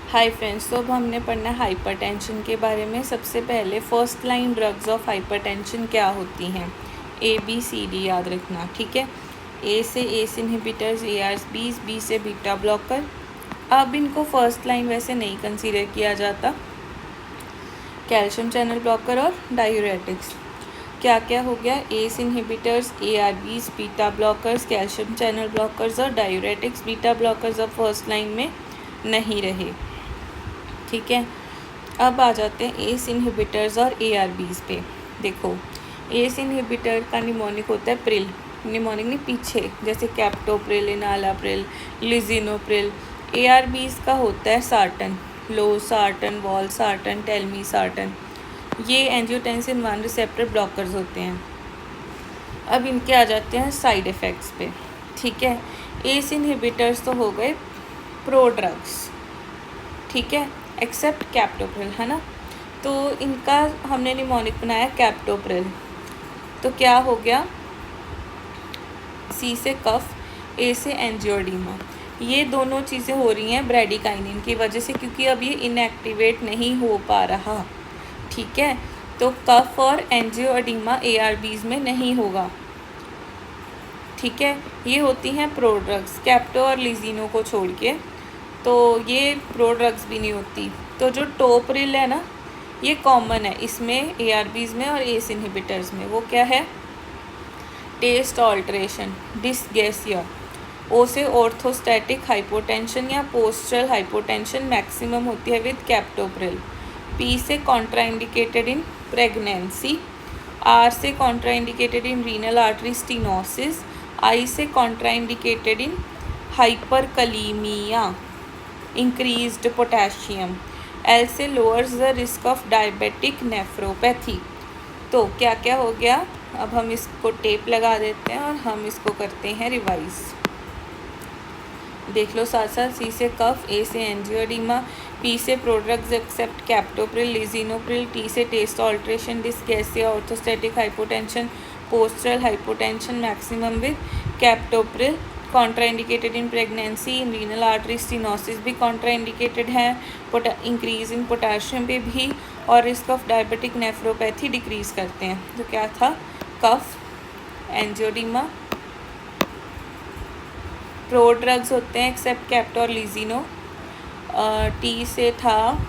Hi friends, तो अब हमने पढ़ना है हाइपरटेंशन के बारे में। सबसे पहले first line drugs of hypertension क्या होती हैं, ABCD याद रखना, ठीक है। ए से एस इनहिबिटर्स, ARBs, बी से बीटा ब्लॉकर। अब इनको फर्स्ट लाइन वैसे नहीं कंसीडर किया जाता। कैल्शियम चैनल ब्लॉकर और डायूरेटिक्स क्या क्या हो गया, S inhibitors, ARBs, beta blockers, calcium channel blockers और डायूरेटिक्स। बीटा ब्लॉकर्स अब फर्स्ट लाइन में नहीं रहे, ठीक है। अब आ जाते हैं एस इनहिबिटर्स और ARBs पे। देखो, एस इनहिबिटर का निमोनिक होता है प्रिल, निमोनिक नहीं पीछे, जैसे कैप्टोप्रिल, इनालाप्रिल, लिजिनोप्रिल। ARBs का होता है सार्टन, लोसार्टन, वॉलसार्टन, टेलमीसार्टन। ये एंजियोटेंसिन 1 रिसेप्टर ब्लॉकर्स होते हैं। अब इनके आ जाते हैं साइड इफ़ेक्ट्स पे, ठीक है। एस इनहिबिटर्स तो हो गए प्रो ड्रग्स, ठीक है, एक्सेप्ट कैप्टोप्रिल, है ना। तो इनका हमने निमोनिक बनाया कैप्टोप्रिल, तो क्या हो गया, C से कफ, A से एंजियोडीमा। ये दोनों चीज़ें हो रही हैं ब्रेडिकाइनिन की वजह से, क्योंकि अब ये इनएक्टिवेट नहीं हो पा रहा, ठीक है। तो कफ और एंजियोडीमा ARBs में नहीं होगा, ठीक है। ये होती हैं प्रो ड्रग्स, कैप्टो और लिजिनो को छोड़ के, तो ये प्रो ड्रग्स भी नहीं होती। तो जो टोप्रिल है ना, ये कॉमन है इसमें, ARBs में और एस इनहिबिटर्स में। वो क्या है, टेस्ट ऑल्ट्रेशन, डिस्गेसिया। O से ऑर्थोस्टैटिक हाइपोटेंशन या पोस्चरल हाइपोटेंशन मैक्सिमम होती है विद कैप्टोप्रिल। P से कॉन्ट्राइंडिकेटेड इन प्रेगनेंसी। R से contraindicated in renal artery stenosis. I से contraindicated in hyperkalemia, increased potassium. L से lowers the risk of diabetic nephropathy. तो क्या क्या हो गया, अब हम इसको टेप लगा देते हैं और हम इसको करते हैं रिवाइज। देख लो साथ साथ, C से कफ, A से एंजियोडीमा, P से prodrugs except captopril, lisinopril, T से taste alteration, dysgeusia, orthostatic hypotension, postural hypotension maximum with captopril, contraindicated in pregnancy, in renal artery stenosis भी कॉन्ट्राइंडिकेटेड है, इंक्रीज इन पोटेशियम पे भी, और risk of diabetic nephropathy decrease करते हैं। तो क्या था, कफ, एंजियोडीमा, प्रो ड्रग्स होते हैं एक्सेप्ट कैप्टो और लिजिनो। T से था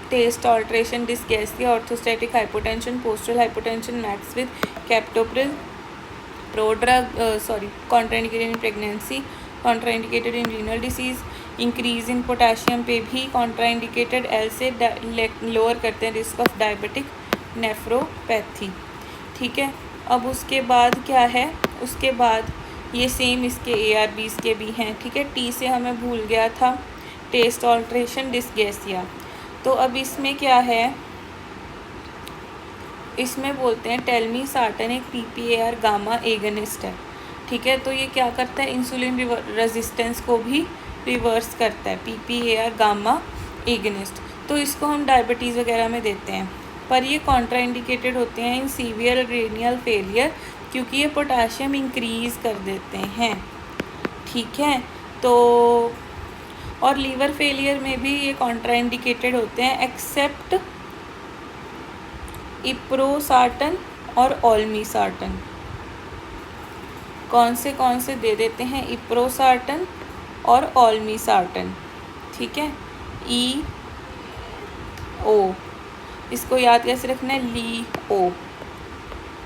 taste alteration, dysgeusia, orthostatic hypotension, postal hypotension max with captopril, prodrug contraindicated in pregnancy, contraindicated in renal disease, increase in potassium पे भी कॉन्ट्राइंडिकेटेड। L से लोअर करते हैं रिस्क ऑफ डायबिटिक नेफ्रोपैथी, ठीक है। अब उसके बाद क्या है, उसके बाद ये सेम इसके ARBs के भी हैं, ठीक है। T से हमें भूल गया था, टेस्ट ऑल्ट्रेशन, डिस्गेसिया। तो अब इसमें क्या है, इसमें बोलते हैं टेलमीसार्टन एक PPAR गामा एगनिस्ट है, ठीक है। तो ये क्या करता है, इंसुलिन रेजिस्टेंस को भी रिवर्स करता है, PPAR गामा एगनिस्ट। तो इसको हम डायबिटीज़ वगैरह में देते हैं, पर ये कॉन्ट्राइंडिकेटेड होते हैं इन सीवियर रीनल फेलियर, क्योंकि ये पोटेशियम इंक्रीज़ कर देते हैं, ठीक है। तो और लीवर फेलियर में भी ये कॉन्ट्राइंडिकेटेड होते हैं एक्सेप्ट इप्रोसार्टन और ओल्मीसार्टन। कौन से दे देते हैं, इप्रोसार्टन और ओल्मीसार्टन, ठीक है। EO, इसको याद कैसे रखना है, LEO।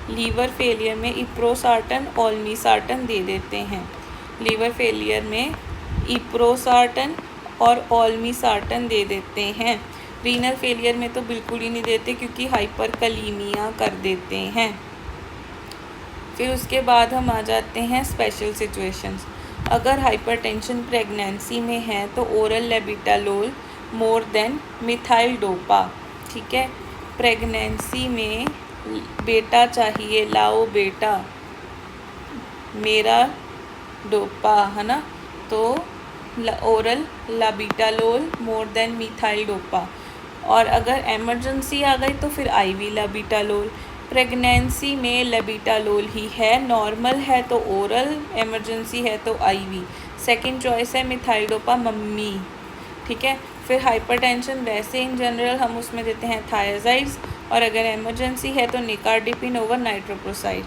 लीवर फेलियर में इप्रोसार्टन, ओल्मीसार्टन दे देते हैं। लीवर फेलियर में इप्रोसार्टन और ओल्मीसार्टन दे देते हैं। रीनल फेलियर में तो बिल्कुल ही नहीं देते, क्योंकि हाइपरकलीमिया कर देते हैं। फिर उसके बाद हम आ जाते हैं स्पेशल सिचुएशंस। अगर हाइपरटेंशन प्रेगनेंसी में है तो oral labetalol more than methyldopa, ठीक है। प्रेगनेंसी में बेटा चाहिए, लाओ बेटा मेरा डोपा, है ना। तो oral labetalol more than methyldopa. और अगर एमरजेंसी आ गई तो फिर IV लाबिटालोल। प्रेगनेंसी में लेबिटालोल ही है, नॉर्मल है तो ओरल, इमरजेंसी है तो IV। सेकंड चॉइस है मिथाइल डोपा मम्मी, ठीक है। फिर हाइपरटेंशन वैसे इन जनरल हम उसमें देते हैं थायाजाइड्स, और अगर इमरजेंसी है तो निकार्डिपिन ओवर नाइट्रोप्रोसाइड।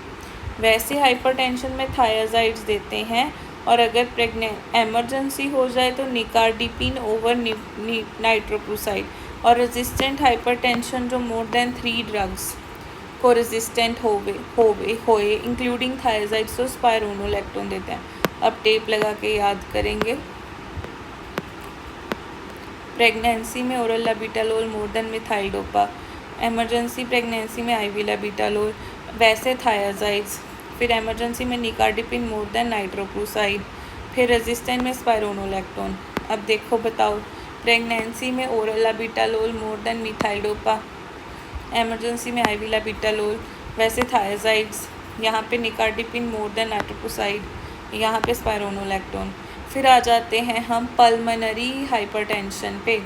वैसे हाइपरटेंशन में थायाजाइड्स देते हैं, और अगर प्रेग्नेंट इमरजेंसी हो जाए तो निकार्डिपिन ओवर नाइट्रोप्रोसाइड। और रेजिस्टेंट हाइपरटेंशन जो मोर देन 3 ड्रग्स को रेजिस्टेंट होए इंक्लूडिंग थायाजाइड्स तो स्पाइरोनोलैक्टोन देते हैं। अब टेप लगा के याद करेंगे। प्रेगनेंसी में oral labetalol more than methyldopa, emergency pregnancy में आईवी लाबिटालोल, वैसे थायाजाइड्स, फिर एमरजेंसी में निकार्डिपिन मोर देन नाइट्रोप्रोसाइड, फिर रेजिस्टेंट में स्पाइरोनोलैक्टोन। अब देखो बताओ, प्रेगनेंसी में oral labetalol more than methyldopa, emergency में आईवी लाबिटालोल, वैसे थायाजाइड्स, यहाँ पे निकार्डिपिन मोर देन नाइट्रोप्रोसाइड, यहाँ पे स्पाइरोनोलैक्टोन। फिर आ जाते हैं हम पल्मोनरी हाइपरटेंशन पे।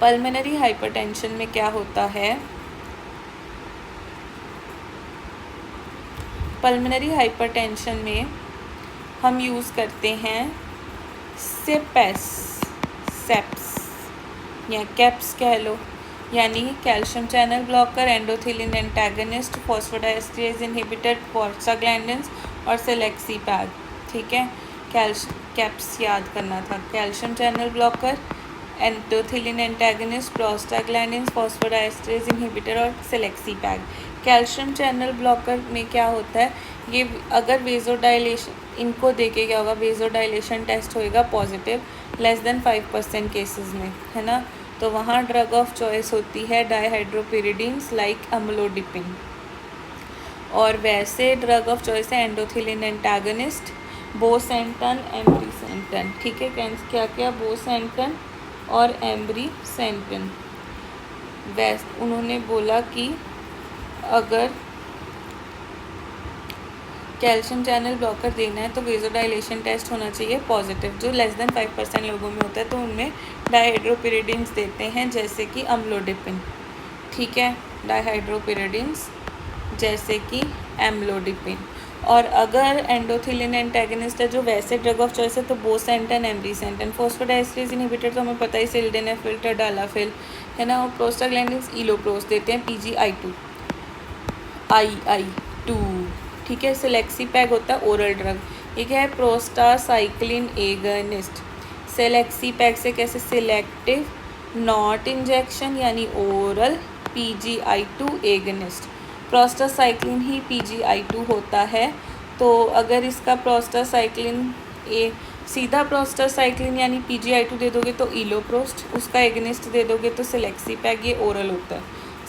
पल्मोनरी हाइपरटेंशन में क्या होता है, पल्मोनरी हाइपरटेंशन में हम यूज़ करते हैं सेप्स या कैप्स कह लो, यानी calcium channel blocker, endothelin antagonist, phosphodiesterase inhibitor, prostaglandins और सेलेक्सीपैग, ठीक है। कैप्स याद करना था, calcium channel blocker, endothelin antagonist, prostaglandins, phosphodiesterase inhibitor और सेलेक्सीपैग। कैल्शियम चैनल ब्लॉकर में क्या होता है, ये अगर वेजोडाइलेशन इनको देके क्या होगा, वेजोडाइलेशन टेस्ट होएगा पॉजिटिव लेस देन 5% केसेस में, है ना। तो वहाँ ड्रग ऑफ चॉइस होती है डायहाइड्रोपिरिडीन्स लाइक अम्लोडिपिन। और वैसे ड्रग ऑफ चॉइस है एंडोथिलिन एंटागनिस्ट, बोसेंटन, एम्ब्रीसेंटन, ठीक है। क्या क्या, बोसेंटन और एम्ब्रीसेंटन। उन्होंने बोला कि अगर कैल्शियम चैनल ब्लॉकर देना है तो वेजोडाइलेशन टेस्ट होना चाहिए पॉजिटिव, जो लेस देन 5% लोगों में होता है, तो उनमें डायहाइड्रोपिरिडीन्स देते हैं जैसे कि अम्लोडिपिन, ठीक है, डायहाइड्रोपिरिडीन्स जैसे कि एम्लोडिपिन। और अगर एंडोथिलिन एंटागनिस्ट है जो वैसे ड्रग ऑफ चॉइस है तो बोसेंटन, एम्ब्रीसेंटन। फॉस्फोडाइएस्टरेज इनहिबिटर तो हमें पता ही, सिल्डेनाफिल, टडालाफिल, है ना। और प्रोस्टाग्लैंडिन्स इलोप्रोस देते हैं PGI2, II2, ठीक है। सेलेक्सीपैग होता है ओरल ड्रग, ये क्या है, प्रोस्टासाइक्लिन एगनिस्ट। सेलेक्सीपैग से कैसे, सिलेक्टिव नॉट इंजेक्शन यानी ओरल PGI2 एगनिस्ट। प्रोस्टासाइक्लिन ही PGI2 होता है, तो अगर इसका प्रोस्टासाइक्लिन सीधा प्रोस्टासाइक्लिन यानी PGI2 दे दोगे तो इलोप्रोस्ट, उसका एगनिस्ट दे दोगे तो सेलेक्सीपैग, ये ओरल होता है,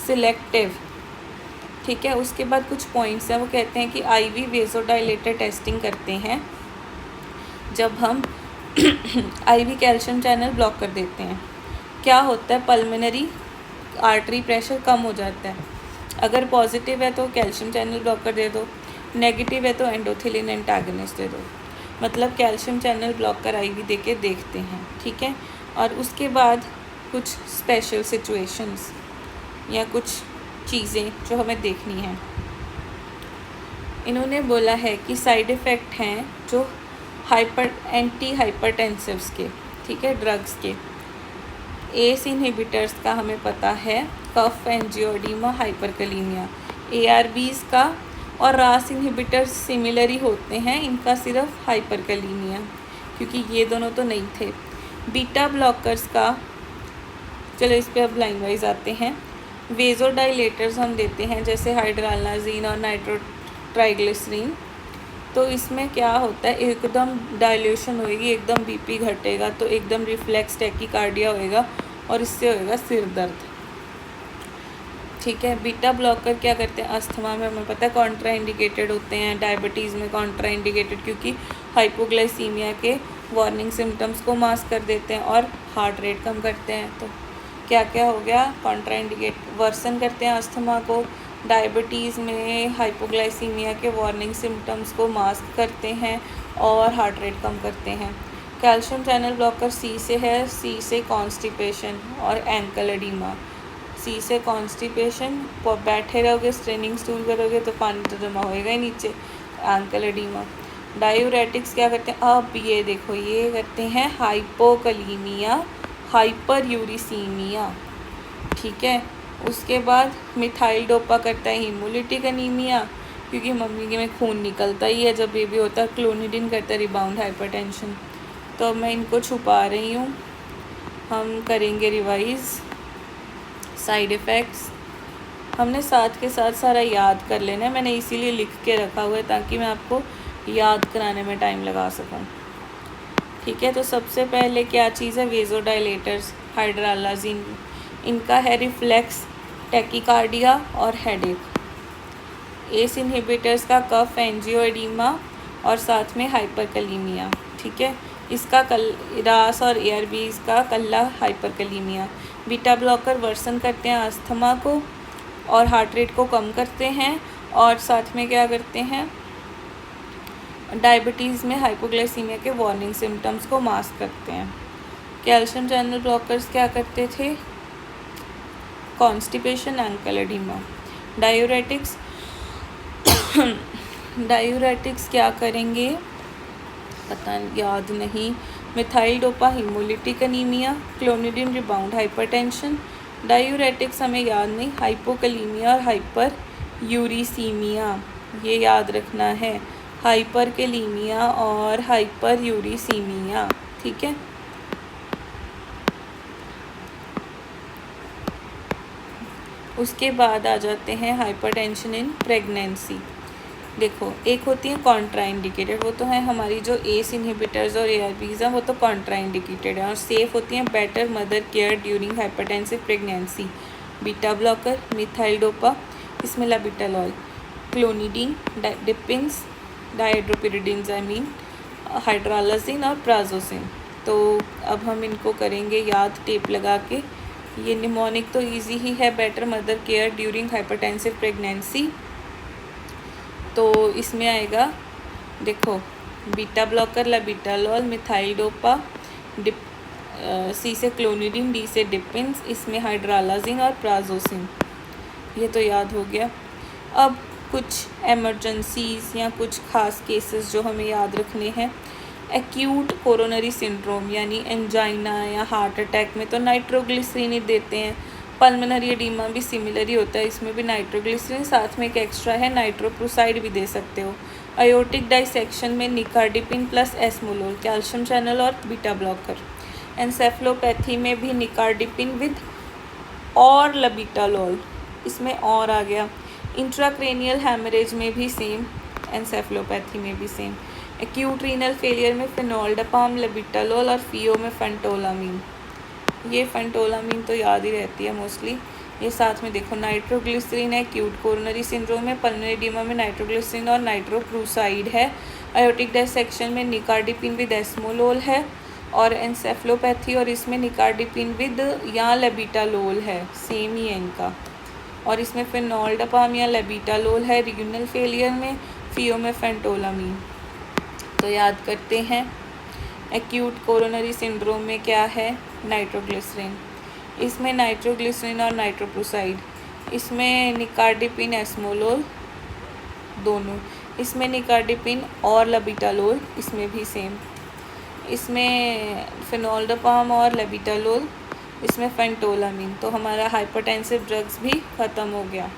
सिलेक्टिव, ठीक है। उसके बाद कुछ पॉइंट्स हैं, वो कहते हैं कि IV वेजोडाइलेटर टेस्टिंग करते हैं जब हम IV कैल्शियम चैनल ब्लॉक कर देते हैं। क्या होता है, पल्मोनरी आर्टरी प्रेशर कम हो जाता है। अगर पॉजिटिव है तो कैल्शियम चैनल ब्लॉकर दे दो, नेगेटिव है तो एंडोथिलिन एंटागनिस्ट दे दो, मतलब कैल्शियम चैनल ब्लॉकर IV दे के देखते हैं, ठीक है। और उसके बाद कुछ स्पेशल सिचुएशंस या कुछ चीज़ें जो हमें देखनी है। इन्होंने बोला है कि साइड इफ़ेक्ट हैं जो एंटी हाइपरटेंसिव्स के, ठीक है, ड्रग्स के। ACE इनहिबिटर्स का हमें पता है, कफ एंजियोडीमा, हाइपरकलीमिया। ARBs का और RAS इनहिबिटर्स सिमिलर ही होते हैं, इनका सिर्फ हाइपरकलीमिया, क्योंकि ये दोनों तो नहीं थे। बीटा ब्लॉकर्स का, चलो इस पे अब लाइन वाइज आते हैं। वेजोडाइलेटर्स हम देते हैं जैसे हाइड्रालनाजीन और नाइट्रोट्राइग्लिसरीन, तो इसमें क्या होता है, एकदम डाइल्यूशन होएगी, एकदम BP घटेगा तो एकदम रिफ्लेक्स टैकीकार्डिया होएगा और इससे होएगा सिर दर्द, ठीक है। बीटा ब्लॉकर क्या करते हैं, अस्थमा में हमें पता है कॉन्ट्रा इंडिकेटेड होते हैं, डायबिटीज़ में कॉन्ट्रा इंडिकेटेड क्योंकि हाइपोग्लाइसीमिया के वार्निंग सिम्टम्स को मास्क कर देते हैं और हार्ट रेट कम करते हैं। तो क्या क्या हो गया, कॉन्ट्रा इंडिकेट वर्सन करते हैं अस्थमा को, डायबिटीज़ में हाइपोग्लाइसीमिया के वार्निंग सिम्टम्स को मास्क करते हैं और हार्ट रेट कम करते हैं। कैल्शियम चैनल ब्लॉकर C से है, C से कॉन्स्टिपेशन और एंकल एडिमा। C से कॉन्स्टिपेशन, बैठे रहोगे, स्ट्रेनिंग स्टूल करोगे तो पानी तो जमा होएगा ही नीचे, एंकल एडिमा। डायूरेटिक्स क्या करते हैं, अब ये देखो ये करते हैं हाइपोकलीमिया, हाइपर यूरिसीमिया, ठीक है। उसके बाद मिथाइल डोपा करता है हीमोलिटिक अनीमिया, क्योंकि मम्मी के में खून निकलता ही है जब बेबी होता है। क्लोनिडिन करता है रिबाउंड हाइपरटेंशन। तो अब मैं इनको छुपा रही हूँ, हम करेंगे रिवाइज। साइड इफ़ेक्ट्स हमने साथ के साथ सारा याद कर लेना है, मैंने इसीलिए लिख के रखा हुआ है ताकि मैं आपको याद कराने में टाइम लगा सकूं, ठीक है। तो सबसे पहले क्या चीज़ है, वेज़ोडाइलेटर्स, हाइड्रालाजिन, इनका है रिफ्लेक्स, टैकीकार्डिया और हेडेक। एस इनहिबिटर्स का कफ, एंजियोएडिमा और साथ में हाइपरकलीमिया, ठीक है। इसका रास और एआरबीज का कल्ला हाइपरकलीमिया। बीटा ब्लॉकर वर्सन करते हैं अस्थमा को और हार्ट रेट को कम करते हैं, और साथ में क्या करते हैं, डायबिटीज़ में हाइपोग्लाइसीमिया के वार्निंग सिम्टम्स को मास्क करते हैं। कैल्शियम चैनल ब्लॉकर्स क्या करते थे, constipation, ankle oedema. Diuretics diuretics क्या करेंगे, पता याद नहीं। Methyl dopa haemolytic anaemia, clonidine rebound hypertension. Diuretics हमें याद नहीं, हाइपोकलीमिया और हाइपर यूरिसीमिया, ये याद रखना है, हाइपरकलीमिया और हाइपर यूरिसीमिया, ठीक है। उसके बाद आ जाते हैं हाइपरटेंशन इन प्रेगनेंसी। देखो एक होती है कॉन्ट्राइंडिकेटेड, वो तो है हमारी जो एस इनहिबिटर्स और एआरबीज हैं वो तो कॉन्ट्राइंडिकेटेड है, और सेफ होती हैं better mother care during hypertensive pregnancy. Beta blocker, methyl dopa, इसमें लाबिटालॉल, क्लोनिडीन, डिपिन्स, डायहाइड्रोपिरिडिन, हाइड्रालाजिन और प्राजोसिन। तो अब हम इनको करेंगे याद टेप लगा के। ये निमोनिक तो इजी ही है, better mother care during hypertensive pregnancy. तो इसमें आएगा, देखो बीटा ब्लॉकर लाबिटालॉल, मिथाइल डोपा, सी से क्लोनिडिन, डी से डिपिन्स, इसमें हाइड्रालाजिन और प्राजोसिन, ये तो याद हो गया। अब कुछ एमरजेंसीज या कुछ खास केसेस जो हमें याद रखने हैं। एक्यूट कोरोनरी सिंड्रोम यानी एंजाइना या हार्ट अटैक में तो नाइट्रोग्लिसरीन ही देते हैं। पल्मोनरी एडीमा भी सिमिलर ही होता है, इसमें भी नाइट्रोग्लिसरीन, साथ में एक एक्स्ट्रा है नाइट्रोप्रोसाइड भी दे सकते हो। अयोटिक डाइसेक्शन में निकार्डिपिन प्लस एस्मोलोल, कैल्शियम चैनल और बीटा ब्लॉकर। एंसेफलोपैथी में भी निकार्डिपिन विद और लाबिटालॉल, इसमें और आ गया। इंट्राक्रेनियल हैमरेज में भी सेम, एंसेफलोपैथी में भी सेम। एक्यूट रीनल फेलियर में फेनोल्डापाम, लाबिटालॉल और फियो में फेंटोलामीन। ये फेंटोलामीन तो याद ही रहती है मोस्टली। ये साथ में देखो नाइट्रोग्लिसरीन है, एक्यूट कोरोनरी सिंड्रोम में, पल्मोनरी एडीमा में नाइट्रोग्लिसरीन और नाइट्रोप्रूसाइड है। अयोटिक डाइसेक्शन में निकार्डिपिन विद एस्मोलोल है, और एंसेफलोपैथी और इसमें निकार्डिपिन विद या लाबिटालॉल है, सेम ही है इनका। और इसमें फेनोल्डापाम या लाबिटालॉल है रीनल फेलियर में, फियो में फेंटोलामीन। तो याद करते हैं, एक्यूट कोरोनरी सिंड्रोम में क्या है, नाइट्रोग्लिसरीन, इसमें नाइट्रोग्लिसरीन और नाइट्रोप्रोसाइड, इसमें निकार्डिपिन एस्मोलोल दोनों, इसमें निकार्डिपिन और लाबिटालॉल, इसमें भी सेम, इसमें फेनोल्डापाम और लाबिटालॉल, इसमें फेंटोलामीन। तो हमारा हाइपरटेंसिव ड्रग्स भी ख़त्म हो गया।